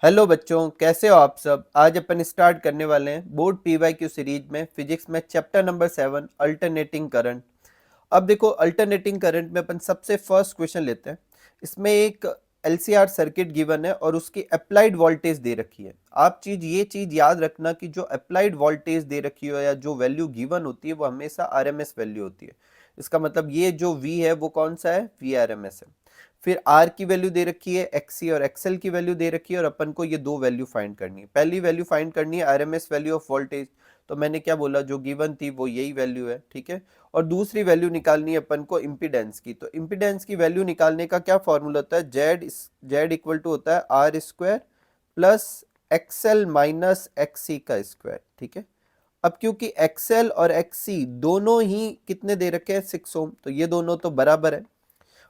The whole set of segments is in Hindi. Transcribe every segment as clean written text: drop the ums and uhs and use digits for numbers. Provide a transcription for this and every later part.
हेलो बच्चों, कैसे हो आप सब। आज अपन स्टार्ट करने वाले हैं बोर्ड पीवाईक्यू सीरीज में फिजिक्स में चैप्टर नंबर 7 अल्टरनेटिंग करंट। अब देखो, अल्टरनेटिंग करंट में अपन सबसे फर्स्ट क्वेश्चन लेते हैं। इसमें एक एलसीआर सर्किट गिवन है और उसकी अप्लाइड वोल्टेज दे रखी है। आप ये चीज याद रखना कि जो अप्लाइड वोल्टेज दे रखी हो या जो वैल्यू गिवन होती है वो हमेशा आरएमएस वैल्यू होती है। इसका मतलब ये जो वी है वो कौन सा है, वी आरएमएस है। फिर आर की वैल्यू दे रखी है, एक्सी और एक्सएल की वैल्यू दे रखी है और अपन को ये दो वैल्यू फाइंड करनी है। पहली वैल्यू फाइंड करनी है आरएमएस वैल्यू ऑफ वोल्टेज, तो मैंने क्या बोला, जो गिवन थी वो यही वैल्यू है, ठीक है। और दूसरी वैल्यू निकालनी है अपन को इम्पीडेंस की। तो इम्पीडेंस की वैल्यू निकालने का क्या फॉर्मूला होता है, जेड इक्वल टू होता है R square plus XL minus XC का स्क्वायर, ठीक है। अब क्योंकि एक्सएल और एक्सी दोनों ही कितने दे रखे हैं, 6 ओम, तो ये दोनों तो बराबर है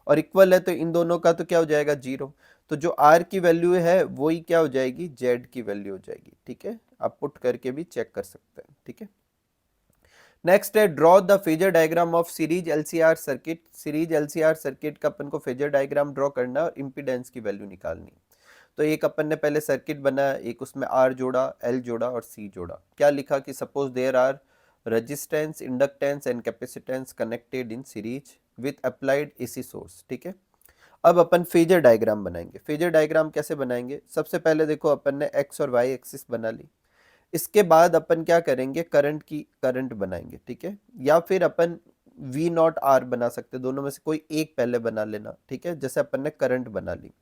और इक्वल है, तो इन दोनों का तो क्या हो जाएगा, जीरो। तो जो आर की वैल्यू है वही क्या हो जाएगी, जेड की वैल्यू हो जाएगी, ठीक है। आप पुट करके भी चेक कर सकते हैं, ठीक है। नेक्स्ट है draw the phasor diagram of series LCR circuit. Series LCR circuit का अपन को फेजर डायग्राम ड्रॉ करना और इम्पीडेंस की वैल्यू निकालनी। तो एक अपन ने पहले सर्किट बनाया, एक उसमें आर जोड़ा, एल जोड़ा और सी जोड़ा। क्या लिखा कि suppose there are resistance, inductance and capacitance connected in series with applied AC source, ठीक है। अब अपन फेजर डायग्राम बनाएंगे। फेजर डायग्राम कैसे बनाएंगे, सबसे पहले देखो अपन ने एक्स और वाई एक्सिस बना ली। इसके बाद अपन क्या करेंगे, करंट बनाएंगे, ठीक है। या फिर अपन वी नॉट आर बना सकते, दोनों में से कोई एक पहले बना लेना, ठीक है। जैसे अपन ने करंट बना ली।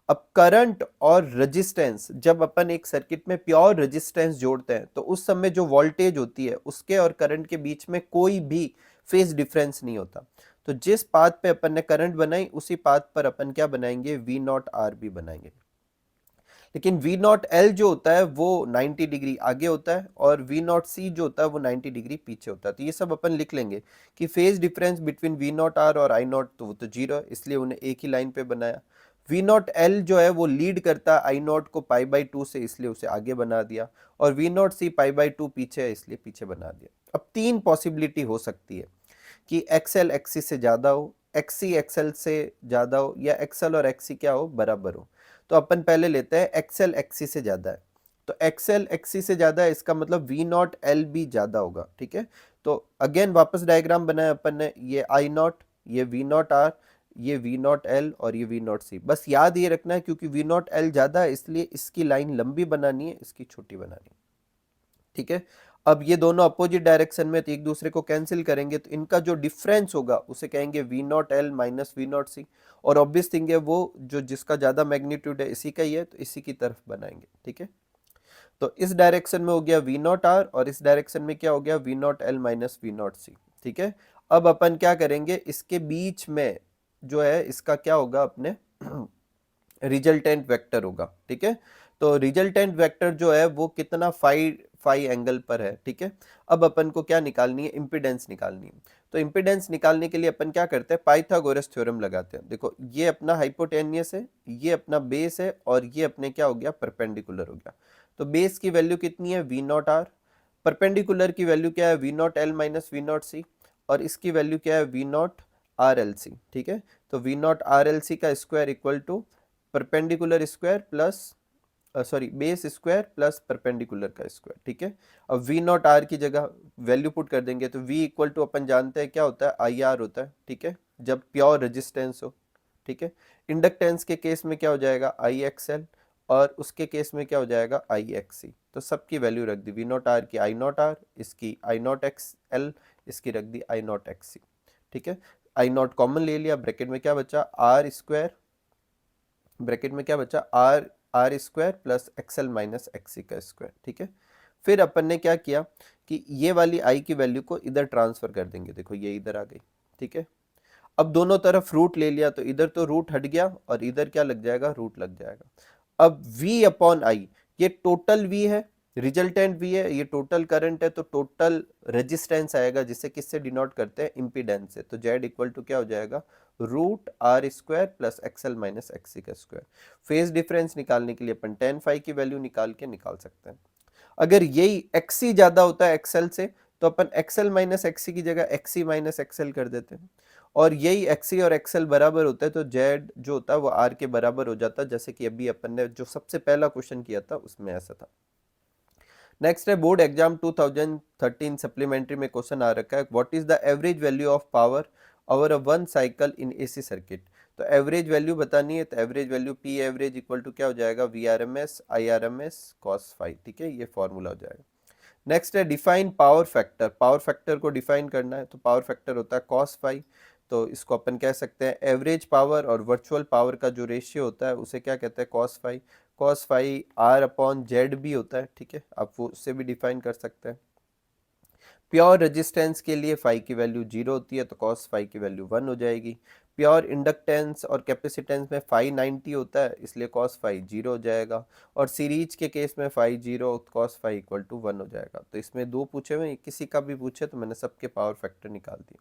अब करंट और रेजिस्टेंस, जब अपन एक सर्किट में प्योर रेजिस्टेंस जोड़ते हैं तो उस समय जो वोल्टेज होती है उसके और करंट के बीच में कोई भी फेज डिफरेंस नहीं होता। तो जिस पाथ पे अपन ने करंट बनाई उसी पाथ पर अपन क्या बनाएंगे, वी नॉट आर भी बनाएंगे। लेकिन वी नॉट एल जो होता है वो 90 डिग्री आगे होता है और वी नॉट सी जो होता है वो 90 डिग्री पीछे होता है। तो ये सब अपन लिख लेंगे कि phase difference between V naught आर और आई नॉट तो वो तो जीरो है, इसलिए उन्हें एक ही लाइन पे बनाया। वी नॉट एल जो है वो लीड करता है आई नॉट को पाई बाई टू से, इसलिए उसे आगे बना दिया। और वी नॉट सी पाई बाई टू पीछे है, इसलिए पीछे बना दिया। अब तीन पॉसिबिलिटी हो सकती है कि एक्सएल एक्सी से ज्यादा हो, एक्सी एक्सएल से ज्यादा हो, या एक्सएल और एक्सी क्या हो, बराबर हो। तो अपन पहले लेते हैं एक्सएल एक्सी से ज्यादा है। तो एक्सएल एक्सी से ज्यादा है, इसका मतलब वी नॉट एल भी ज्यादा होगा, ठीक है। तो अगेन वापस डायग्राम बनाया अपन ने, ये आई नॉट, ये वी नॉट आर, ये वी नॉट एल और ये वी नॉट सी। बस याद ये रखना है क्योंकि वी नॉट एल ज्यादा है इसलिए इसकी लाइन लंबी बनानी है, इसकी छोटी बनानी है, ठीक है। अब ये दोनों अपोजिट डायरेक्शन में तो एक दूसरे को कैंसिल करेंगे, तो इनका जो डिफरेंस होगा उसे कहेंगे V naught L minus V naught C. और ऑब्वियस थिंग है वो जो जिसका ज्यादा मैग्नीट्यूड है इसी का ही है, तो इसी की तरफ बनाएंगे, ठीक है। तो इस डायरेक्शन में हो गया वी नॉट आर और इस डायरेक्शन में क्या हो गया, V naught L minus V naught C, ठीक है। अब अपन क्या करेंगे, इसके बीच में जो है इसका क्या होगा, अपने रिजल्टेंट वेक्टर होगा, ठीक है। तो रिजल्टेंट वेक्टर जो है वो कितना फाई फाई एंगल पर है, ठीक है। अब अपन को क्या निकालनी है, इम्पीडेंस निकालनी है। तो इम्पीडेंस निकालने के लिए अपन क्या करते हैं, पाइथागोरस थ्योरम लगाते हैं। देखो ये अपना हाइपोटेनियस है, ये अपना बेस है और ये अपने क्या हो गया, परपेंडिकुलर हो गया। तो बेस की वैल्यू कितनी है, वी नॉट आर। परपेंडिकुलर की वैल्यू क्या है, V naught L minus V naught C. और इसकी वैल्यू क्या है, V naught R L C, ठीक है। तो V naught R L C का square equal to perpendicular square plus sorry base square plus perpendicular का स्क्वायर, ठीक है। अब वी नॉट आर की जगह वैल्यू पुट कर देंगे तो वी इक्वल टू अपन जानते हैं क्या होता है, आई आर होता है, ठीक है, जब प्योर रेजिस्टेंस हो, ठीक है। इंडक्टेंस के केस में क्या हो जाएगा, आई एक्स एल, और उसके केस में क्या हो जाएगा, आई एक्स सी। तो सबकी वैल्यू रख दी, वी नॉट आर की आई नॉट आर, इसकी आई नॉट एक्स एल, इसकी रख दी आई नॉट एक्स सी, ठीक है। आई नॉट कॉमन ले लिया, ब्रैकेट में क्या बचा, आर स्क्वायर, ब्रैकेट में क्या बचा, R R square plus XL minus XC का स्क्वायर, ठीक है। फिर अपन ने क्या किया कि ये वाली आई की वैल्यू को इधर ट्रांसफर कर देंगे, देखो ये इधर आ गई, ठीक है। अब दोनों तरफ रूट ले लिया तो इधर तो रूट हट गया और इधर क्या लग जाएगा, रूट लग जाएगा। अब v अपॉन आई, ये टोटल v है, रिजल्टेंट v है, ये टोटल करंट है, तो टोटल रेजिस्टेंस आएगा जिसे किससे डिनोट करते हैं, इम्पीडेंस से। तो z इक्वल टू क्या हो जाएगा, root R square plus XL minus XC का स्क्वायर। फेज डिफरेंस निकालने के लिए अपन tan फाई की वैल्यू निकाल सकते हैं। अगर यही एक्सी ज्यादा होता है एक्सएल से तो अपन एक्सएल माइनस एक्सी की जगह एक्सी माइनस एक्सएल कर देते हैं, और यही एक्सी और एक्सएल बराबर होता है तो जेड जो होता है वो आर के बराबर हो जाता है, जैसे कि अभी अपन ने जो सबसे पहला क्वेश्चन किया था उसमें ऐसा था। नेक्स्ट है बोर्ड एग्जाम 2013 सप्लीमेंट्री में क्वेश्चन आ रखा है, what is the average value of power over a one cycle in AC circuit. तो एवरेज वैल्यू बतानी है, तो average value P average equal to क्या हो जाएगा, V R M S I R M S cos phi, ठीक है, ये फॉर्मूला हो जाएगा। नेक्स्ट है define power factor, power factor को डिफाइन करना है, तो पावर फैक्टर होता है कॉस फाइव। तो इसको अपन कह सकते हैं एवरेज पावर और वर्चुअल पावर का जो रेशियो होता है उसे क्या कहते हैं, cos phi. Cos phi R upon Z भी होता है, ठीक है, आप वो उससे भी डिफाइन कर सकते हैं। प्योर रेजिस्टेंस के लिए फाइव की वैल्यू जीरो होती है, तो कॉस फाइव की वैल्यू वन हो जाएगी। प्योर इंडक्टेंस और कैपेसिटेंस में फाइव 90 होता है, इसलिए कॉस फाइव जीरो हो जाएगा। और सीरीज के केस में phi zero, cos phi equal to one हो जाएगा। तो इसमें दो पूछे हुए, किसी का भी पूछे तो मैंने सबके पावर फैक्टर निकाल दिए।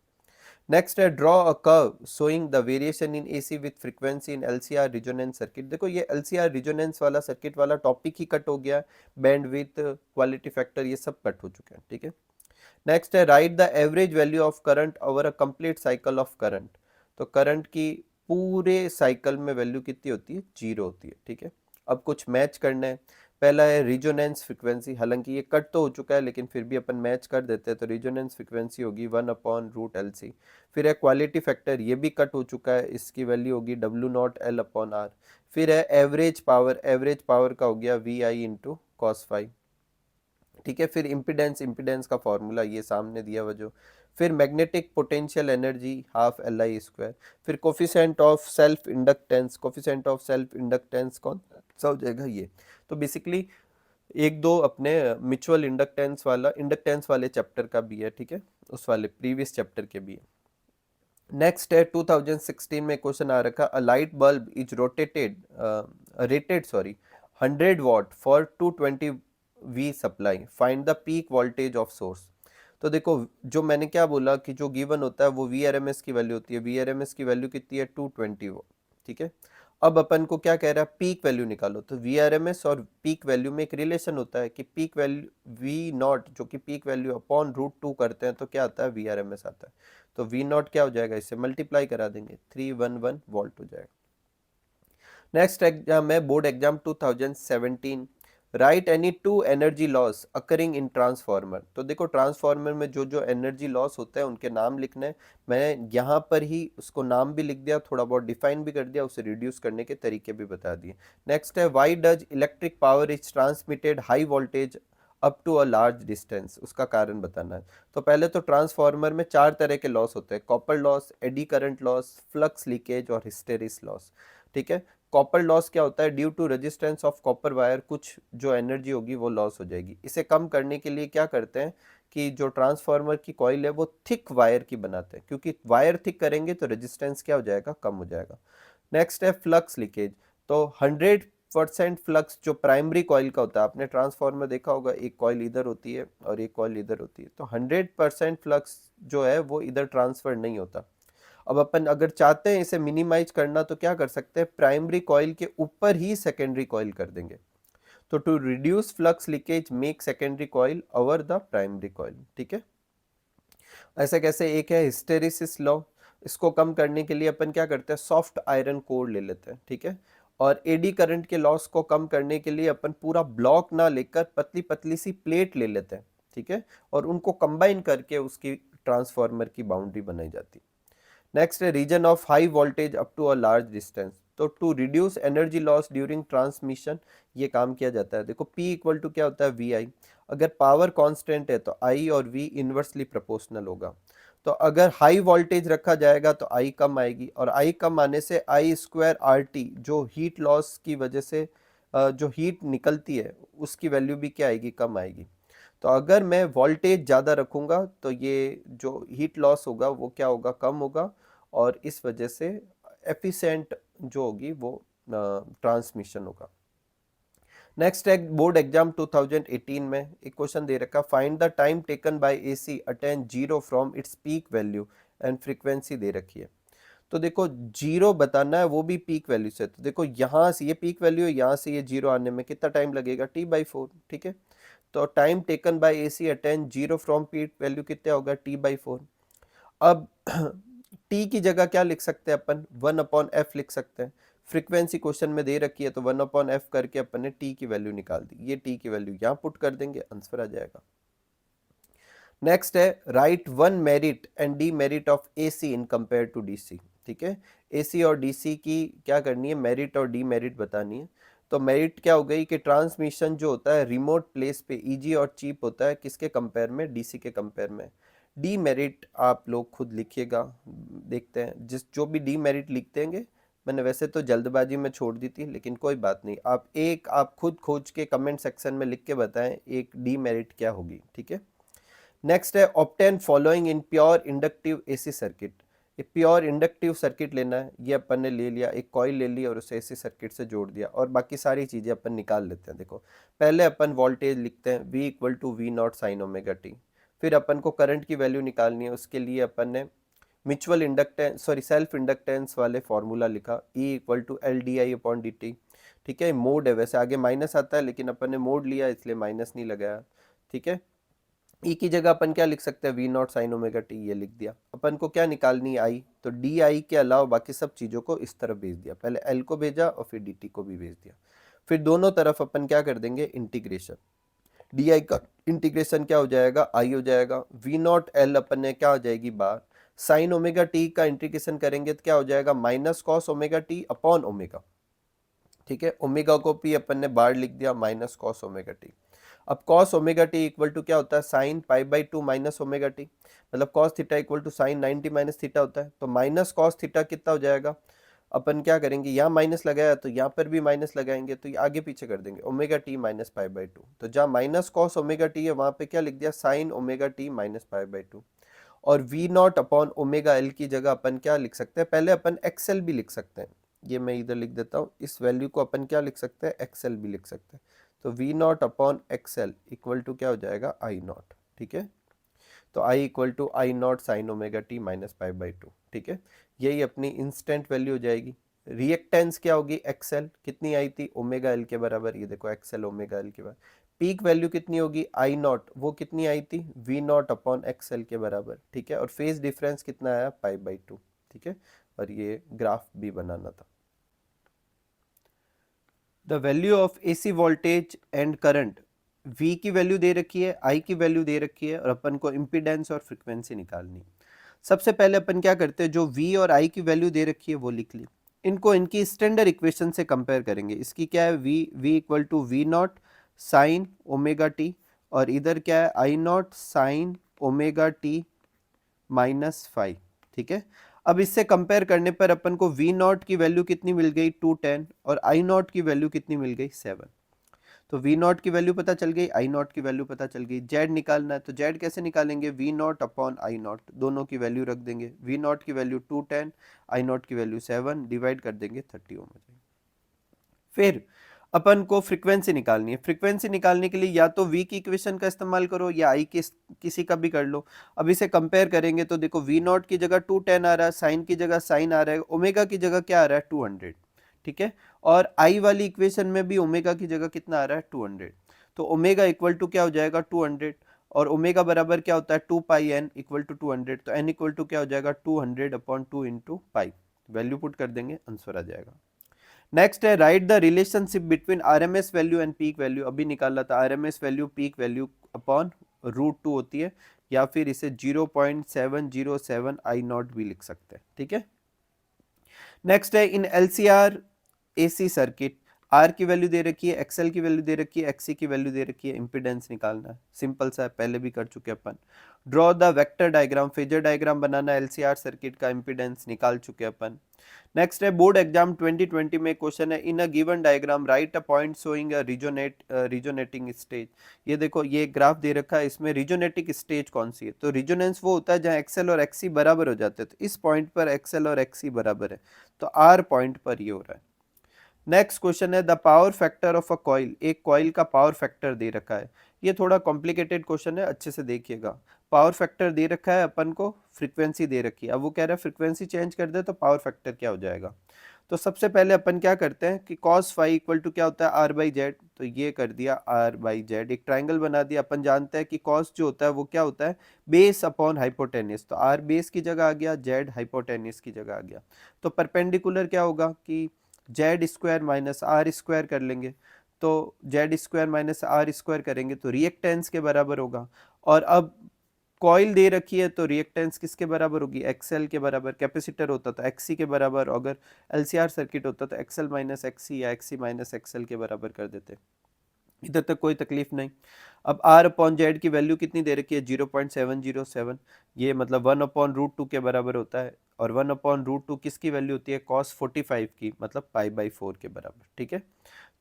नेक्स्ट है draw a curve showing the variation in AC with frequency in LCR resonance circuit. देखो ये एलसीआर रिजोनेंस वाला सर्किट वाला टॉपिक ही कट हो गया, बैंड विथ क्वालिटी फैक्टर ये सब कट हो चुके हैं, ठीक है। नेक्स्ट है right the average value of current over a complete cycle of current. तो करंट की पूरे साइकिल में वैल्यू कितनी होती है, जीरो होती है, ठीक है। अब कुछ मैच करना है। पहला है रिजोनेंस फ्रिक्वेंसी, हालांकि ये कट तो हो चुका है लेकिन फिर भी अपन मैच कर देते हैं, तो रिजोनेंस फ्रिक्वेंसी होगी one upon root L C. फिर है क्वालिटी फैक्टर, ये भी कट हो चुका है, इसकी वैल्यू होगी W naught L upon R. फिर है एवरेज पावर, एवरेज पावर का हो गया V I into cos phi, ठीक है। फिर इम्पिडेंस, इम्पिडेंस का फॉर्मूला ये सामने दिया हुआ जो। फिर magnetic potential energy half L I square. फिर coefficient of self inductance, coefficient of self inductance कौन सा हो जाएगा, ये। तो बेसिकली एक दो अपने म्यूचुअल इंडक्टेंस वाले चैप्टर का भी है, ठीक है, उस वाले प्रीवियस चैप्टर के भी है। नेक्स्ट है 2016 में क्वेश्चन आ रखा, a light bulb is rated 100 watt for 220 V supply, find the peak voltage of source. तो देखो जो मैंने क्या बोला कि जो गिवन होता है वो वी आर एम एस की वैल्यू होती है, वी आर एम एस की वैल्यू कितनी है 220 वोट, ठीक है। अब अपन को क्या कह रहा है, पीक वैल्यू निकालो, तो वी आर एम एस और पीक वैल्यू में एक रिलेशन होता है कि पीक वैल्यू वी नॉट जो कि peak value upon root two करते हैं तो क्या आता है, वी आर एम एस आता है। तो वी नॉट क्या हो जाएगा, इससे मल्टीप्लाई करा देंगे, 311 वोल्ट हो जाएगा। नेक्स्ट एग्जाम है board exam 2017, right any two energy loss occurring in transformer. तो देखो ट्रांसफॉर्मर में जो जो एनर्जी लॉस होता है उनके नाम लिखने हैं। मैंने यहाँ पर ही उसको नाम भी लिख दिया, थोड़ा बहुत डिफाइन भी कर दिया, उसे रिड्यूस करने के तरीके भी बता दिए। नेक्स्ट है why does electric power is transmitted high voltage up to a large distance, उसका कारण बताना है। तो पहले तो ट्रांसफॉर्मर में चार तरह के लॉस होते हैं, copper loss, eddy current loss, flux leakage और हिस्टेरिस लॉस, ठीक है। कॉपर लॉस क्या होता है, due to resistance of copper wire कुछ जो एनर्जी होगी वो लॉस हो जाएगी। इसे कम करने के लिए क्या करते हैं कि जो ट्रांसफार्मर की कॉइल है वो थिक वायर की बनाते हैं, क्योंकि वायर थिक करेंगे तो रेजिस्टेंस क्या हो जाएगा, कम हो जाएगा। नेक्स्ट है फ्लक्स लीकेज। तो 100% फ्लक्स जो प्राइमरी कॉइल का होता है, आपने ट्रांसफार्मर देखा होगा, एक कॉइल इधर होती है और एक कॉइल इधर होती है, तो 100% फ्लक्स जो है वो इधर ट्रांसफर नहीं होता। अब अपन अगर चाहते हैं इसे मिनिमाइज करना तो क्या कर सकते हैं, प्राइमरी कॉइल के ऊपर ही सेकेंडरी कॉइल कर देंगे। तो to reduce flux leakage make secondary coil over the primary coil, ठीक है। ऐसे कैसे, एक है हिस्टेरिसिस लॉ, इसको कम करने के लिए अपन क्या करते हैं, सॉफ्ट आयरन कोर ले लेते हैं, ठीक है। और एडी करंट के लॉस को कम करने के लिए अपन पूरा ब्लॉक ना लेकर पतली पतली सी प्लेट ले लेते हैं, ठीक है, और उनको कंबाइन करके उसकी ट्रांसफार्मर की बाउंड्री बनाई जाती है। नेक्स्ट है reason of high voltage up to a large distance. तो to reduce energy loss during transmission ये काम किया जाता है। देखो P इक्वल टू क्या होता है, वी आई। अगर पावर कांस्टेंट है तो I और V इनवर्सली प्रोपोर्शनल होगा। तो अगर हाई वोल्टेज रखा जाएगा तो I कम आएगी, और I कम आने से आई स्क्वायर आर टी जो हीट लॉस की वजह से जो हीट निकलती है उसकी वैल्यू भी क्या आएगी, कम आएगी। तो अगर मैं वोल्टेज ज़्यादा रखूँगा तो ये जो हीट लॉस होगा वो क्या होगा, कम होगा, और इस वजह से एफिशिएंट जो होगी वो ट्रांसमिशन होगा। नेक्स्ट है बोर्ड एग्जाम 2018 में एक क्वेश्चन दे रखा, find the time taken by AC attain zero from its peak value and frequency दे रखी है। तो देखो जीरो बताना है वो भी पीक वैल्यू से, तो देखो यहाँ से ये पीक वैल्यू है, यहाँ से ये जीरो आने में कितना टाइम लगेगा, T/4, ठीक है। तो time taken by AC attend 0 from peak value कितना होगा T/4। अब T की जगह क्या लिख सकते हैं अपन 1/f लिख सकते हैं। फ्रीक्वेंसी क्वेश्चन में दे रखी है तो 1/f करके अपन ने T की वैल्यू निकाल दी। ये T की वैल्यू यहाँ पुट कर देंगे, आंसर आ जाएगा। नेक्स्ट है write one merit and demerit of AC in compare to DC. ठीक है, एसी और डीसी की क्या करनी है, मेरिट और डीमेरिट बतानी है। तो मेरिट क्या हो गई कि ट्रांसमिशन जो होता है रिमोट प्लेस पे इजी और चीप होता है, किसके कंपेयर में, डीसी के कंपेयर में। डीमेरिट आप लोग खुद लिखिएगा, देखते हैं जिस जो भी डीमेरिट लिखते मैंने वैसे तो जल्दबाजी में छोड़ दी थी, लेकिन कोई बात नहीं, आप खुद खोज के कमेंट सेक्शन में लिख के बताएं एक डीमेरिट क्या होगी। ठीक है, नेक्स्ट है obtain following in pure inductive AC circuit. ये प्योर इंडक्टिव सर्किट लेना है, ये अपन ने ले लिया, एक कॉइल ले ली और उसे एसी सर्किट से जोड़ दिया और बाकी सारी चीजें अपन निकाल लेते हैं। देखो पहले अपन वोल्टेज लिखते हैं V = V0 sin omega t. फिर अपन को करंट की वैल्यू निकालनी है, उसके लिए अपन ने म्यूचुअल इंडक्टेंस सेल्फ इंडक्टेंस वाले फॉर्मूला लिखा E = LdI/dt। ठीक है, मोड है, वैसे आगे माइनस आता है लेकिन अपन ने मोड लिया इसलिए माइनस नहीं लगाया। ठीक है, ई की जगह अपन क्या लिख सकते हैं V0 sin ओमेगा टी, ये लिख दिया। अपन को क्या निकालनी है, आई, तो डी आई के अलावा बाकी सब चीज़ों को इस तरफ भेज दिया, पहले एल को भेजा और फिर डी टी को भी भेज दिया। फिर दोनों तरफ अपन क्या कर देंगे, इंटीग्रेशन। डी आई का इंटीग्रेशन क्या हो जाएगा, आई हो जाएगा। V0 L अपन ने क्या हो जाएगी बार, साइन ओमेगा टी का इंटीग्रेशन करेंगे तो क्या हो जाएगा, minus cos omega T upon omega. ठीक है, ओमेगा को भी अपन ने बार लिख दिया, माइनस कॉस ओमेगा टी। अब cos omega T equal to क्या होता है, साइन π/2 माइनस ओमेगा टी, मतलब cos theta equal to sine 90 minus theta होता है। तो माइनस cos थीटा कितना हो जाएगा, अपन क्या करेंगे, यहाँ माइनस लगाया तो यहाँ पर भी माइनस लगाएंगे, तो ये आगे पीछे कर देंगे, ओमेगा टी माइनस π/2। तो जहाँ माइनस cos ओमेगा टी है वहाँ पे क्या लिख दिया, साइन ओमेगा टी माइनस π/2। और V0 अपॉन ओमेगा एल की जगह अपन क्या लिख सकते हैं, पहले अपन एक्सएल भी लिख सकते हैं, ये मैं इधर लिख देता हूँ, इस वैल्यू को अपन क्या लिख सकते हैं, एक्सएल भी लिख सकते हैं। तो V0 upon XL equal to क्या हो जाएगा, I0। ठीक है, तो I equal to I0 sine omega t minus π/2। ठीक है, यही अपनी इंस्टेंट वैल्यू हो जाएगी। रिएक्टेंस क्या होगी, एक्सएल कितनी आई थी, ओमेगा एल के बराबर, ये देखो एक्सएल ओमेगा एल के बराबर। पीक वैल्यू कितनी होगी, I0, वो कितनी आई थी, V0 अपॉन एक्सएल के बराबर। ठीक है, और फेज डिफरेंस कितना आया, π/2। ठीक है, और ये ग्राफ भी बनाना था। The value of AC voltage and current, V की वैल्यू दे रखी है, I की वैल्यू दे रखी है और अपन को इम्पीडेंस और फ्रीक्वेंसी निकालनी है। सबसे पहले अपन क्या करते हैं, जो V और I की वैल्यू दे रखी है वो लिख ली, इनको इनकी स्टैंडर्ड इक्वेशन से कंपेयर करेंगे। इसकी क्या है, V equal to V0 sine omega T, और इधर क्या है, I0 sine omega t minus 5। ठीक है, अब इससे कंपेयर करने पर अपन को V0 की वैल्यू कितनी मिल गई, 210, और I0 की वैल्यू कितनी मिल गई, 7। तो V0 की वैल्यू पता चल गई, I0 की वैल्यू पता चल गई। Z निकालना है तो Z कैसे निकालेंगे, V0 अपॉन I0, दोनों की वैल्यू रख देंगे। V0 की वैल्यू 210, I0 की वैल्यू 7, डिवाइड कर देंगे 30 ओम हो जाएगी। फिर अपन को फ्रीक्वेंसी निकालनी है। फ्रीक्वेंसी निकालने के लिए या तो V की इक्वेशन का इस्तेमाल करो या I की किसी का भी कर लो। अब इसे कंपेयर करेंगे तो देखो V0 की जगह 210 आ रहा है, साइन की जगह साइन आ रहा है, ओमेगा की जगह क्या आ रहा है, 200। ठीक है, और I वाली इक्वेशन में भी ओमेगा की जगह कितना आ रहा है, 200। तो ओमेगा इक्वल टू क्या हो जाएगा, 200, और ओमेगा बराबर क्या होता है, 2πn इक्वल टू 200। तो n इक्वल टू क्या हो जाएगा, 200/2 इंटू पाई। वैल्यू पुट कर देंगे, आंसर आ जाएगा। नेक्स्ट है right the relationship between RMS value and peak value. अभी निकाला था, RMS value peak value upon √2 होती है, या फिर इसे 0.707 I0 भी लिख सकते हैं। ठीक है, नेक्स्ट है इन एलसीआर एसी सर्किट, आर की वैल्यू दे रखी है, एक्सएल की वैल्यू दे रखी है, एक्सी की वैल्यू दे रखी है, इंपीडेंस निकालना है, सिंपल सा है, पहले भी कर चुके अपन। Draw the vector diagram, phasor diagram बनाना है एलसीआर सर्किट का, इंपीडेंस निकाल चुके अपन। नेक्स्ट है बोर्ड एग्जाम 2020 में क्वेश्चन है, in a given diagram write a point showing a resonating stage. ये देखो ये ग्राफ दे रखा है, इसमें रिजोनेटिक स्टेज कौन सी है, तो रिजोनेंस वो होता है जहां एक्सएल और एक्सी बराबर हो जाते हैं, तो इस पॉइंट पर एक्सएल और एक्सी बराबर है, तो आर पॉइंट पर ये हो रहा है। नेक्स्ट क्वेश्चन है the power factor of a coil, एक कॉइल का पावर फैक्टर दे रखा है। ये थोड़ा कॉम्प्लिकेटेड क्वेश्चन है, अच्छे से देखिएगा। पावर फैक्टर दे रखा है अपन को, फ्रीक्वेंसी दे रखी है, अब वो कह रहा है फ्रीक्वेंसी चेंज कर दे तो पावर फैक्टर क्या हो जाएगा। तो सबसे पहले अपन क्या करते हैं कि cos फाई इक्वल टू क्या होता है आर बाई जेड, तो ये कर दिया आर बाई जेड, एक ट्राइंगल बना दिया। अपन जानते हैं कि cos जो होता है वो क्या होता है बेस अपॉन हाइपोटेनियस, तो आर बेस की जगह आ गया, जेड हाइपोटेनियस की जगह आ गया। तो परपेंडिकुलर क्या होगा कि Z square minus R square कर लेंगे, तो Z square minus R square करेंगे तो रिएक्टेंस के बराबर होगा। और अब कॉइल दे रखी है तो रिएक्टेंस किसके बराबर होगी, एक्सएल के बराबर। कैपेसिटर होता तो एक्सी के बराबर, अगर एलसीआर सर्किट होता तो एक्सएल माइनस एक्सी या एक्सी माइनस एक्सएल के बराबर कर देते। इधर तक कोई तकलीफ नहीं। अब आर अपॉन जेड की वैल्यू कितनी दे रखी है 0.707, ये मतलब 1/√2 के बराबर होता है। और 1/√2 किसकी वैल्यू होती है cos 45 की, मतलब π/4 के बराबर। ठीक है,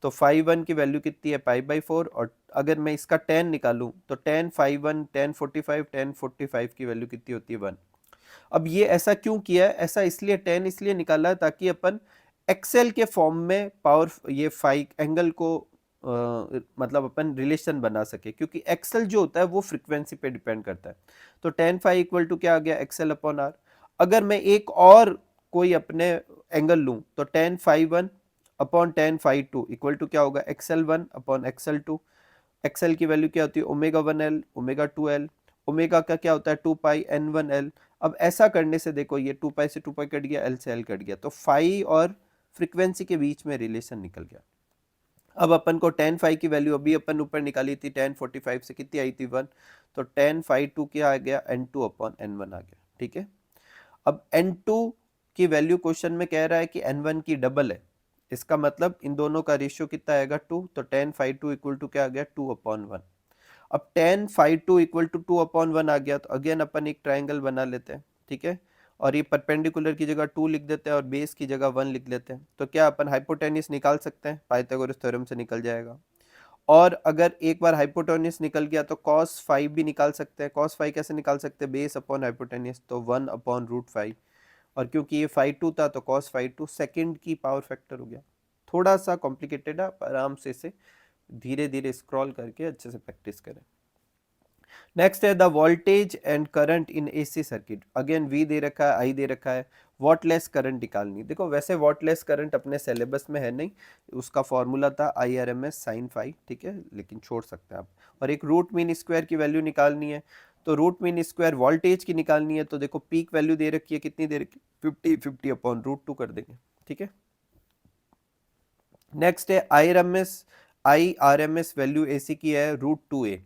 तो फाई वन की वैल्यू कितनी है π/4, और अगर मैं इसका tan निकालूं तो tan फाई वन tan 45 की वैल्यू कितनी होती है 1। अब ये ऐसा क्यों किया है, ऐसा इसलिए tan इसलिए निकाला है ताकि अपन एक्सेल के फॉर्म में पावर ये फाई एंगल को मतलब अपन रिलेशन बना सके, क्योंकि एक्सेल जो होता है वो फ्रीक्वेंसी पे डिपेंड करता है। तो tan फाई इक्वल टू क्या आ गया एक्सेल अपॉन आर। अगर मैं एक और कोई अपने एंगल लूं तो tan phi one upon tan phi two equal to क्या होगा XL one upon XL two. XL की वैल्यू क्या होती है omega 1l omega 2l, omega का क्या होता है 2πn1l। अब ऐसा करने से देखो ये 2π से 2π कट गया, l से l कट गया, तो फाई और फ्रीक्वेंसी के बीच में रिलेशन निकल गया। अब अपन को tan फाई की वैल्यू अभी अपन ऊपर निकाली थी tan 45 से कितनी आई थी 1, तो tan फाई टू क्या आ गया n2 अपॉन n1 आ गया। ठीक है, अब n2 की वैल्यू क्वेश्चन में कह रहा है कि n1 की डबल है, इसका मतलब इन दोनों का रेशियो कितना आएगा 2, तो tan phi two equal to क्या आ गया 2/1। अब tan phi two equal to 2/1 आ गया, तो अगेन अपन एक ट्राइंगल बना लेते हैं। ठीक है, और ये परपेंडिकुलर की जगह 2 लिख देते हैं और बेस की जगह 1 लिख लेते हैं, तो क्या अपन हाइपोटेनियस निकाल सकते हैं, पाइथागोरस थ्योरम से निकल जाएगा। और अगर एक बार हाइपोटेनियस निकल गया तो cos फाइव भी निकाल सकते हैं। cos फाइव कैसे निकाल सकते हैं, बेस अपॉन हाइपोटेनियस, तो 1/√5। और क्योंकि ये फाई टू था तो cos फाई टू सेकेंड की पावर फैक्टर हो गया। थोड़ा सा कॉम्प्लिकेटेड है, आराम से इसे धीरे धीरे स्क्रॉल करके अच्छे से प्रैक्टिस करें। नेक्स्ट है the voltage and current in AC circuit. Again V दे रखा है, आई दे रखा है, वॉटलेस करंट निकालनी। देखो वैसे वॉटलेस करंट अपने सिलेबस में है नहीं, उसका फॉर्मूला था IRMS sin फाई, ठीक है, लेकिन छोड़ सकते हैं आप। और एक रूट मीन स्क्वायर की वैल्यू निकालनी है, तो रूट मीन स्क्वायर वोल्टेज की निकालनी है, तो देखो पीक वैल्यू दे रखी है, कितनी दे रखी है 50 अपॉन √2 कर देंगे। ठीक है, नेक्स्ट है IRMS वैल्यू एसी की है √2a,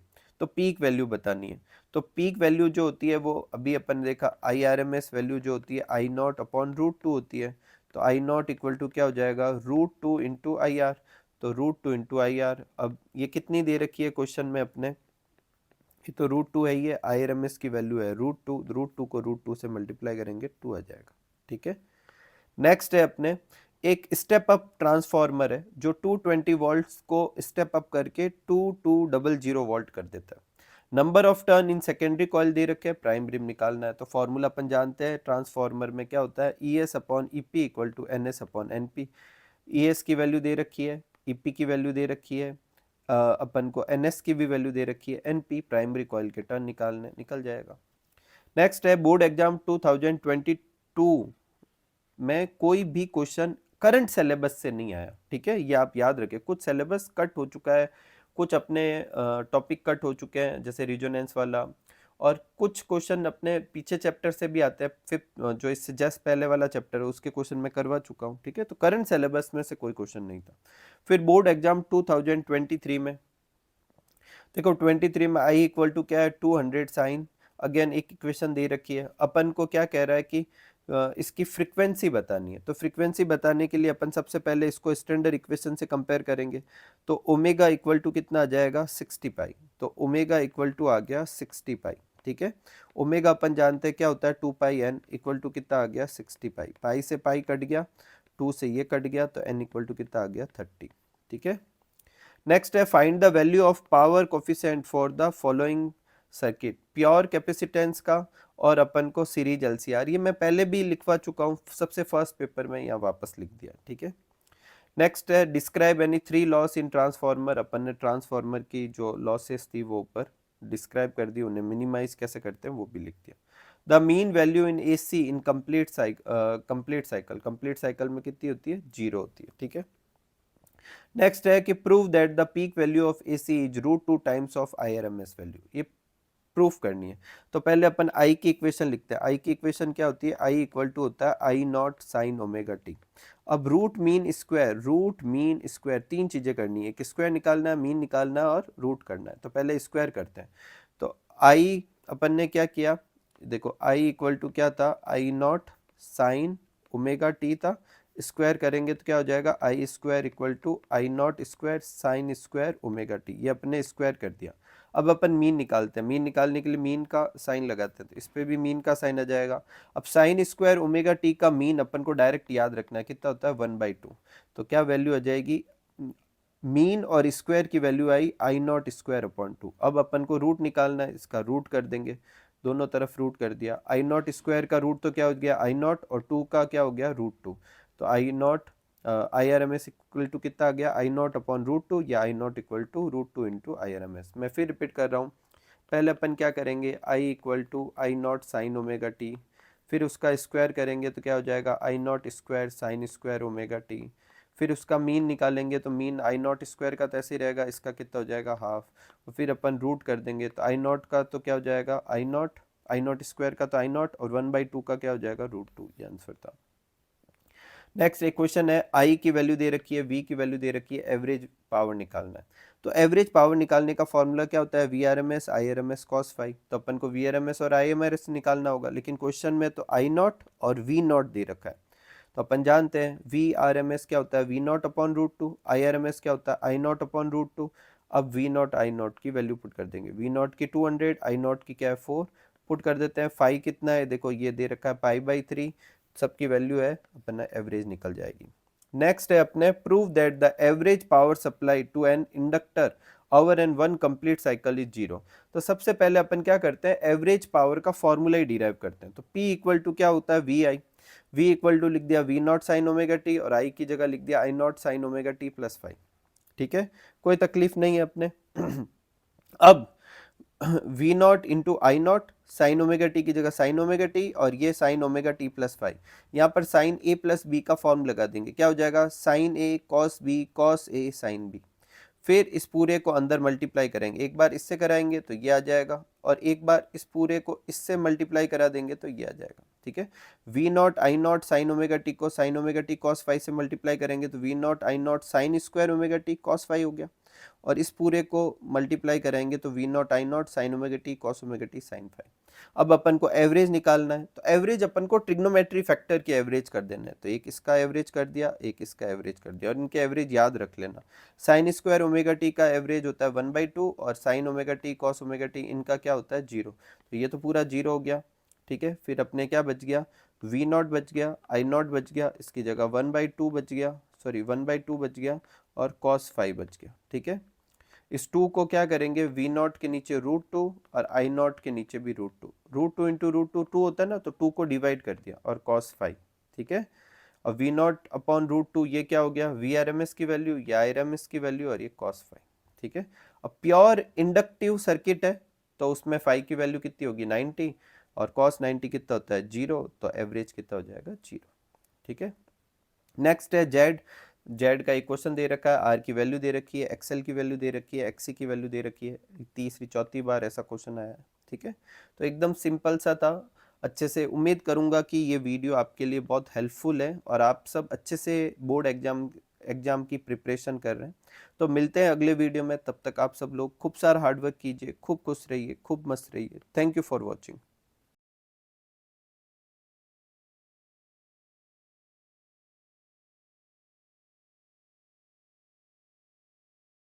तो पीक वैल्यू बतानी है। तो पीक वैल्यू जो होती है वो अभी अपन ने देखा IRMS वैल्यू जो होती है I0 अपॉन √2 होती है, तो I0 इक्वल टू क्या हो जाएगा √2 इंटू IR, तो √2 इंटू IR। अब ये कितनी दे रखी है क्वेश्चन में अपने, ये तो √2 है, ये IRMS की वैल्यू है √2 को √2 से मल्टीप्लाई करेंगे 2 आ जाएगा। ठीक है, नेक्स्ट है अपने एक स्टेप अप ट्रांसफार्मर है जो 220 वोल्ट्स को स्टेप अप करके 2200 वोल्ट कर देता है। Number of turn in secondary coil दे रखे हैं, प्राइमरी निकालना है। तो फॉर्मूला अपन जानते हैं ट्रांसफार्मर में क्या होता है ES upon EP equal to NS upon NP। ES की वैल्यू दे रखी है, EP की वैल्यू दे रखी है, अपन को NS की भी वैल्यू दे रखी है, NP प्राइमरी कॉइल के टर्न निकालने, निकल जाएगा। नेक्स्ट है बोर्ड एग्जाम 2022 में कोई भी क्वेश्चन करंट सिलेबस से नहीं आया। ठीक है, ये आप याद रखें, कुछ सिलेबस कट हो चुका है, कुछ अपने टॉपिक कट हो चुके हैं जैसे रिजोनेंस वाला, और कुछ क्वेश्चन अपने पीछे चैप्टर से भी आते हैं, फिफ्थ जो इससे जस्ट पहले वाला चैप्टर है उसके क्वेश्चन मैं करवा चुका हूँ। ठीक है, तो करंट सिलेबस में से कोई क्वेश्चन नहीं था। फिर बोर्ड एग्जाम 2023 में देखो 23 में आई इक्वल टू क्या है 200 साइन, अगेन एक इक्वेशन दे रखी है। अपन को क्या कह रहा है कि इसकी फ्रीक्वेंसी बतानी है, तो फ्रीक्वेंसी बताने के लिए अपन सबसे पहले इसको स्टैंडर्ड इक्वेशन से कंपेयर करेंगे। तो ओमेगा इक्वल टू कितना आ जाएगा 60 पाई, तो ओमेगा इक्वल टू आ गया 60 पाई। ठीक है, ओमेगा अपन जानते हैं क्या होता है 2πn इक्वल टू कितना आ गया 60 पाई, पाई से पाई कट गया, 2 से ये कट गया, तो n इक्वल टू कितना आ गया 30। ठीक है, नेक्स्ट है find the value of power coefficient for the following circuit, pure capacitance का और अपन को सीरीज LCR, ये मैं पहले भी लिखवा चुका हूँ सबसे फर्स्ट पेपर में, यहाँ वापस लिख दिया। ठीक है, नेक्स्ट है describe any 3 loss in transformer, अपन ने ट्रांसफार्मर की जो लॉसेस थी वो ऊपर डिस्क्राइब कर दी, उन्हें मिनिमाइज कैसे करते हैं वो भी लिख दिया। The mean value in AC in complete cycle में कितनी होती है, 0 होती है, ठीक है। नेक्स्ट है कि prove that the peak value of AC is √2 times of IRMS value, ये प्रूफ करनी है। तो पहले अपन आई की इक्वेशन लिखते हैं। आई की इक्वेशन क्या होती है, आई इक्वल टू होता है आई नॉट साइन ओमेगा टी। अब रूट मीन स्क्वायर तीन चीजें करनी है, कि स्क्वायर निकालना है, मीन निकालना है और रूट करना है। तो पहले स्क्वायर करते हैं। तो आई अपन ने क्या किया, देखो आई इक्वल टू क्या था, I naught sine omega t था। स्क्वायर करेंगे तो क्या हो जाएगा, I square equal to I naught square sine square omega t, ये अपने स्क्वायर कर दिया। अब अपन मीन निकालते हैं। मीन निकालने के लिए मीन का साइन लगाते हैं, तो इस पे भी मीन का साइन आ जाएगा। अब साइन स्क्वायर ओमेगा टी का मीन अपन को डायरेक्ट याद रखना है, कितना होता है 1/2। तो क्या वैल्यू आ जाएगी, मीन और स्क्वायर की वैल्यू आई आई नॉट स्क्वायर अपॉन 2। अब अपन को रूट निकालना है, इसका रूट कर देंगे, दोनों तरफ रूट कर दिया। आई नॉट स्क्वायर का रूट तो क्या हो गया आई नॉट, और 2 का क्या हो गया √2। तो I naught IRMS equal to कितना आ गया, आई नॉट अपॉन √2 या I naught equal to √2 into IRMS। मैं फिर रिपीट कर रहा हूँ। पहले अपन क्या करेंगे, I equal to I naught sine omega t, फिर उसका स्क्वायर करेंगे तो क्या हो जाएगा I naught square sine square omega t. फिर उसका मीन निकालेंगे तो मीन आई नॉट स्क्वायर का तो ऐसे ही रहेगा, इसका कितना हो जाएगा हाफ। और फिर अपन रूट कर देंगे तो आई नॉट का तो क्या हो जाएगा आई नॉट स्क्वायर का तो आई नॉट, और 1/2 का क्या हो जाएगा √2, ये आंसर था। नेक्स्ट एक क्वेश्चन है, आई की वैल्यू दे रखी है, वी की वैल्यू दे रखी है, एवरेज पावर निकालना है। तो एवरेज पावर निकालने का फॉर्मूला क्या होता है, VRMS IRMS cos फाई। तो अपन को VRMS और IRMS निकालना होगा, लेकिन क्वेश्चन में तो आई नॉट और वी नॉट दे रखा है। तो अपन जानते हैं VRMS क्या होता है V0 अपॉन √2, IRMS क्या होता है आई नॉट अपॉन √2। अब V0 आई नॉट की वैल्यू पुट कर देंगे, V0 की 200, आई नॉट की क्या है 4, पुट कर देते हैं। फाई कितना है, देखो ये दे रखा है π/3, सबकी वैल्यू है, अपना एवरेज निकल जाएगी। नेक्स्ट है अपने prove that the average power supply to an inductor over an one complete cycle is 0। तो सबसे पहले अपन क्या करते हैं, एवरेज पावर का फॉर्मूला ही डिराइव करते हैं। तो P इक्वल टू क्या होता है V इक्वल टू लिख दिया V0 साइन ओमेगा टी, और I की जगह लिख दिया I naught sine omega t plus 5। ठीक है, कोई तकलीफ नहीं है अपने। अब V0 इंटू आई नॉट, साइन ओमेगा टी की जगह साइन ओमेगा टी, और ये साइन ओमेगा टी प्लस 5। यहाँ पर साइन A प्लस बी का फॉर्म लगा देंगे, क्या हो जाएगा sine A cos B cos A sine B। फिर इस पूरे को अंदर मल्टीप्लाई करेंगे, एक बार इससे कराएंगे तो ये आ जाएगा, और एक बार इस पूरे को इससे मल्टीप्लाई करा देंगे तो ये आ जाएगा। ठीक है, V0 I naught sine omega T को साइन ओमेगा टी कॉस 5 से मल्टीप्लाई करेंगे तो V0 I naught sign square omega T cos 5 हो गया, और इस पूरे को मल्टीप्लाई कराएंगे तो V0 I naught sine omega T cos omega T sine 5। अब अपन को एवरेज निकालना है, तो एवरेज अपन को ट्रिग्नोमेट्री फैक्टर की एवरेज कर देना है। तो एक इसका एवरेज कर दिया, एक इसका एवरेज कर दिया, और इनके एवरेज याद रख लेना। साइन स्क्वायर ओमेगा टी का एवरेज होता है 1/2, और sign omega T cos omega T इनका क्या होता है 0। तो ये तो पूरा 0 हो गया। ठीक है, फिर अपने क्या बच गया, V0 बच गया, आई नॉट बच गया, इसकी जगह 1/2 बच गया, सॉरी 1/2 बच गया, और cos 5 बच गया। ठीक है, इस 2 को क्या करेंगे, V0 के नीचे √2 और आई नॉट के नीचे भी √2 इंटू √2 2 होता है ना, तो 2 को डिवाइड कर दिया, और cos 5। ठीक है, और V0 अपॉन √2 ये क्या हो गया VRMS की वैल्यू, ये IRMS की वैल्यू, और ये cos 5। ठीक है, अब प्योर इंडक्टिव सर्किट है, तो उसमें 5 की वैल्यू कितनी होगी 90, और cos 90 कितना होता है 0, तो एवरेज कितना हो जाएगा 0। ठीक है, नेक्स्ट है जेड का एक क्वेश्चन दे रखा है, आर की वैल्यू दे रखी है, एक्सएल की वैल्यू दे रखी है, एक्सी की वैल्यू दे रखी है, तीसरी चौथी बार ऐसा क्वेश्चन आया है। ठीक है, तो एकदम सिंपल सा था। अच्छे से उम्मीद करूंगा कि ये वीडियो आपके लिए बहुत हेल्पफुल है, और आप सब अच्छे से बोर्ड एग्जाम की प्रिपरेशन कर रहे हैं। तो मिलते हैं अगले वीडियो में, तब तक आप सब लोग खूब सारा हार्डवर्क कीजिए, खूब खुश रहिए, खूब मस्त रहिए। Thank you for watching.